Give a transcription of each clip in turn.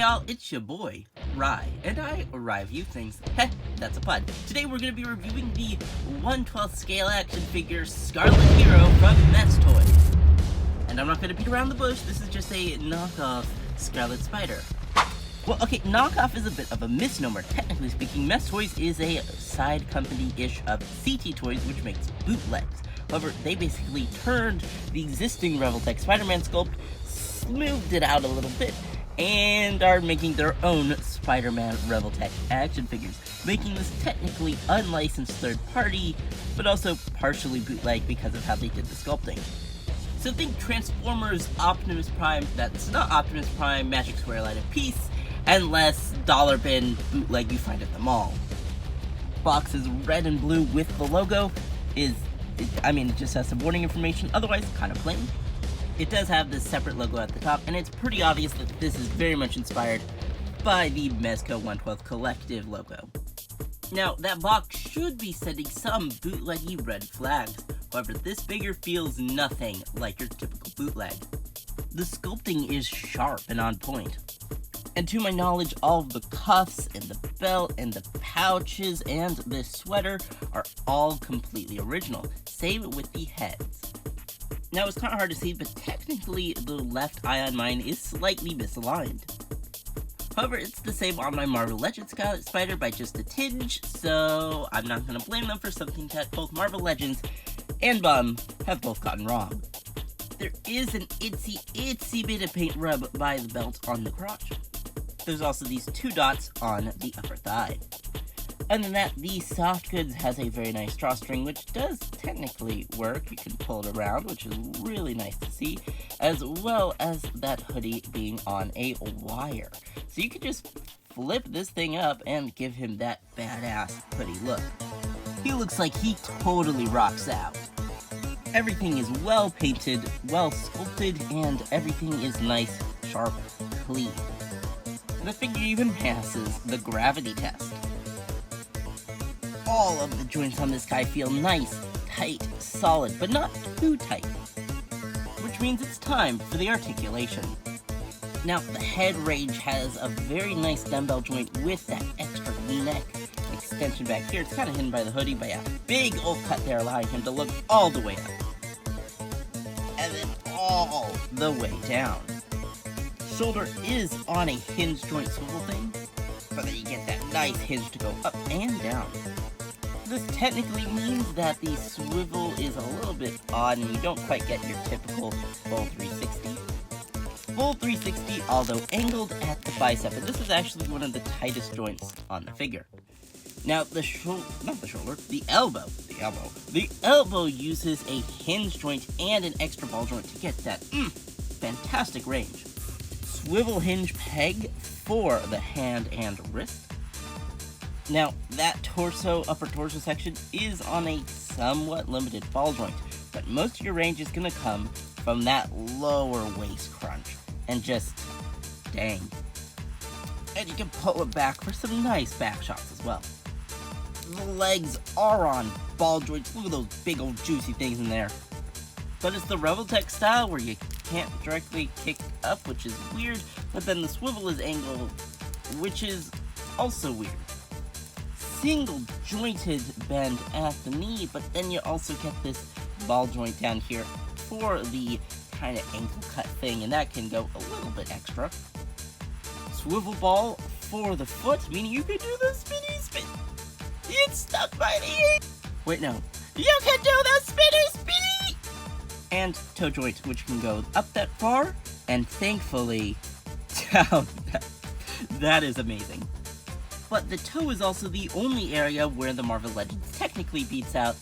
y'all, it's your boy, Rye, and I review things. Heh, that's a pun. Today we're going to be reviewing the 1/12 scale action figure Scarlet Hero from Mess Toys. And I'm not going to beat around the bush, this is just a knockoff Scarlet-Spider. Well, okay, knockoff is a bit of a misnomer. Technically speaking, Mess Toys is a side company-ish of CT Toys, which makes bootlegs. However, they basically turned the existing Revoltech Spider-Man sculpt, smoothed it out a little bit, and are making their own Spider-Man Revoltech action figures, making this technically unlicensed third party, but also partially bootleg because of how they did the sculpting. So think Transformers, Optimus Prime, that's not Optimus Prime, Magic Square Line of Peace, and less dollar bin bootleg you find at the mall. Box is red and blue with the logo, it just has some warning information, otherwise kind of plain. It does have this separate logo at the top, and it's pretty obvious that this is very much inspired by the Mezco 1/12 Collective logo. Now, that box should be sending some bootleggy red flags, however this figure feels nothing like your typical bootleg. The sculpting is sharp and on point. And to my knowledge, all of the cuffs, and the belt, and the pouches, and this sweater are all completely original. Same with the heads. Now, it's kind of hard to see, but technically the left eye on mine is slightly misaligned. However, it's the same on my Marvel Legends Scarlet-Spider by just a tinge, so I'm not going to blame them for something that both Marvel Legends and Bum have both gotten wrong. There is an itsy bit of paint rub by the belt on the crotch. There's also these 2 dots on the upper thigh. Other than that, the soft goods has a very nice drawstring, which does technically work. You can pull it around, which is really nice to see, as well as that hoodie being on a wire. So you could just flip this thing up and give him that badass hoodie look. He looks like he totally rocks out. Everything is well painted, well sculpted, and everything is nice, sharp, clean. The figure even passes the gravity test. All of the joints on this guy feel nice, tight, solid, but not too tight. Which means it's time for the articulation. Now, the head range has a very nice dumbbell joint with that extra V-neck extension back here. It's kind of hidden by the hoodie, but yeah, big old cut there allowing him to look all the way up. And then all the way down. Shoulder is on a hinge joint swivel thing, but then you get that nice hinge to go up and down. This technically means that the swivel is a little bit odd and you don't quite get your typical full 360. Full 360, although angled at the bicep, and this is actually one of the tightest joints on the figure. Now, the elbow. The elbow uses a hinge joint and an extra ball joint to get that fantastic range. Swivel hinge peg for the hand and wrist. Now, that upper torso section is on a somewhat limited ball joint, but most of your range is going to come from that lower waist crunch, and just, dang. And you can pull it back for some nice back shots as well. The legs are on ball joints, look at those big old juicy things in there. But it's the Revoltech style where you can't directly kick up, which is weird, but then the swivel is angled, which is also weird. Single jointed bend at the knee, but then you also get this ball joint down here for the kind of ankle cut thing, and that can go a little bit extra. Swivel ball for the foot, meaning you can do the spinny spin. It's stuck by the wait, no. You can do the spinny! And toe joint, which can go up that far, and thankfully, down. That is amazing. But the toe is also the only area where the Marvel Legends technically beats out,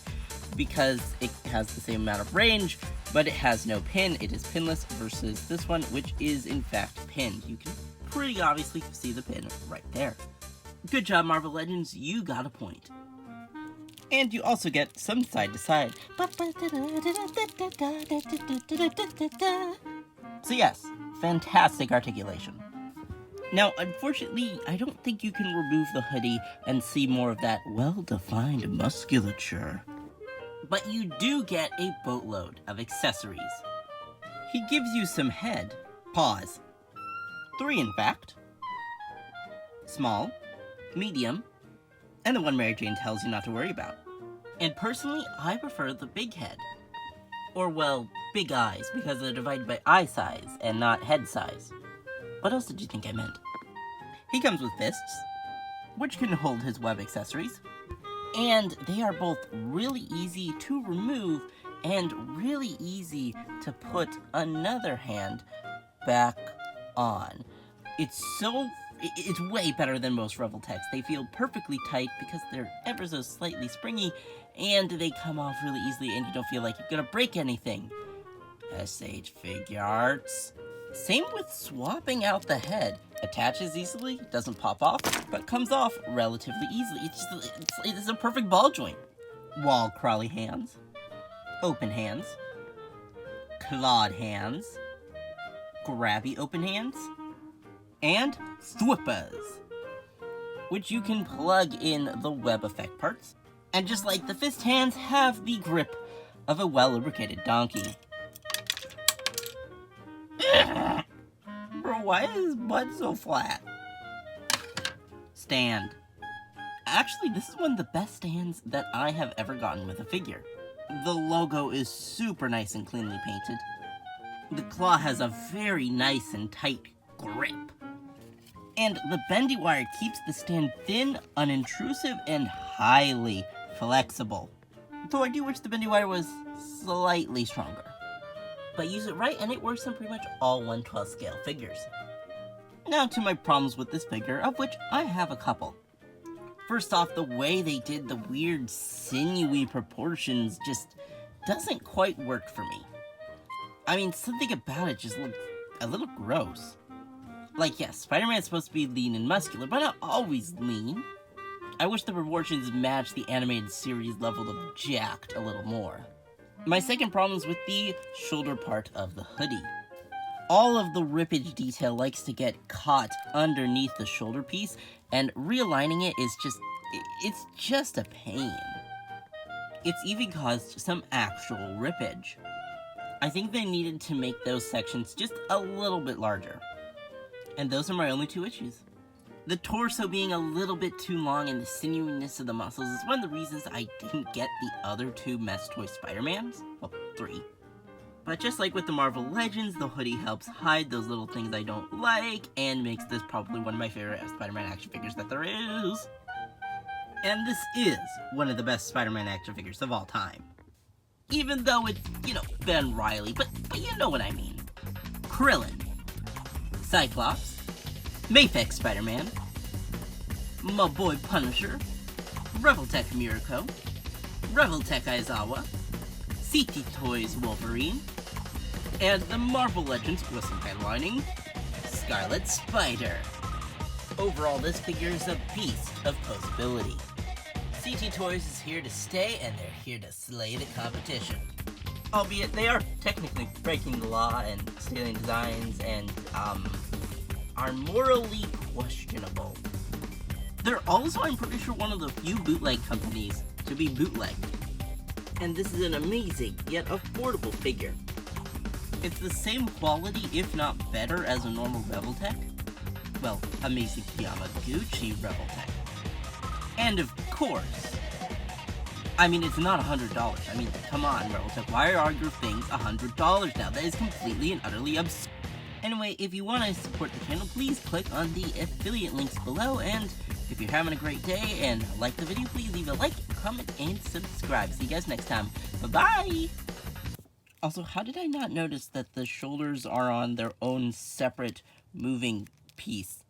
because it has the same amount of range, but it has no pin. It is pinless versus this one, which is in fact pinned. You can pretty obviously see the pin right there. Good job, Marvel Legends, you got a point. And you also get some side to side. So yes, fantastic articulation. Now, unfortunately, I don't think you can remove the hoodie and see more of that well-defined musculature. But you do get a boatload of accessories. He gives you some head, paws, 3 in fact, small, medium, and the one Mary Jane tells you not to worry about. And personally, I prefer the big head. Or, well, big eyes, because they're divided by eye size and not head size. What else did you think I meant? He comes with fists, which can hold his web accessories, and they are both really easy to remove and really easy to put another hand back on. It's way better than most Revoltechs. They feel perfectly tight because they're ever so slightly springy, and they come off really easily and you don't feel like you're gonna break anything. SH Figuarts. Same with swapping out the head. Attaches easily, doesn't pop off, but comes off relatively easily. It's a perfect ball joint. Wall crawly hands, open hands, clawed hands, grabby open hands, and thwippers, which you can plug in the web effect parts. And just like the fist hands, have the grip of a well-lubricated donkey. Bro, why is his butt so flat? Stand. Actually, this is one of the best stands that I have ever gotten with a figure. The logo is super nice and cleanly painted. The claw has a very nice and tight grip. And the bendy wire keeps the stand thin, unintrusive, and highly flexible. Though I do wish the bendy wire was slightly stronger. But use it right and it works on pretty much all 1/12 scale figures. Now to my problems with this figure, of which I have a couple. First off, the way they did the weird sinewy proportions just doesn't quite work for me. I mean, something about it just looks a little gross. Like, yes, Spider-Man's supposed to be lean and muscular, but not always lean. I wish the proportions matched the animated series level of jacked a little more. My second problem is with the shoulder part of the hoodie. All of the rippage detail likes to get caught underneath the shoulder piece, and realigning it is it's just a pain. It's even caused some actual rippage. I think they needed to make those sections just a little bit larger. And those are my only two issues. The torso being a little bit too long and the sinewiness of the muscles is one of the reasons I didn't get the other two Mess Toy Spider-Mans. Well, 3. But just like with the Marvel Legends, the hoodie helps hide those little things I don't like and makes this probably one of my favorite Spider-Man action figures that there is. And this is one of the best Spider-Man action figures of all time. Even though it's, Ben Reilly, but you know what I mean. Krillin, Cyclops, Mafex Spider-Man, my boy Punisher, Revoltech Mirko, Revoltech Aizawa, CT Toys Wolverine, and the Marvel Legends with some headlining, Scarlet-Spider. Overall, this figure is a beast of posability. CT Toys is here to stay, and they're here to slay the competition. Albeit they are technically breaking the law and stealing designs and, are morally questionable. They're also, I'm pretty sure, one of the few bootleg companies to be bootleg. And this is an amazing, yet affordable figure. It's the same quality, if not better, as a normal Revoltech. Well, amazing Yamaguchi Revoltech. And of course, I mean, it's not $100. I mean, come on, Revoltech, why are your things $100 now? That is completely and utterly absurd. Anyway, if you want to support the channel, please click on the affiliate links below, and if you're having a great day and like the video, please leave a like, comment, and subscribe. See you guys next time. Bye-bye! Also, how did I not notice that the shoulders are on their own separate moving piece?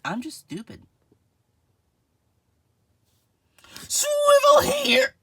I'm just stupid. Swivel here!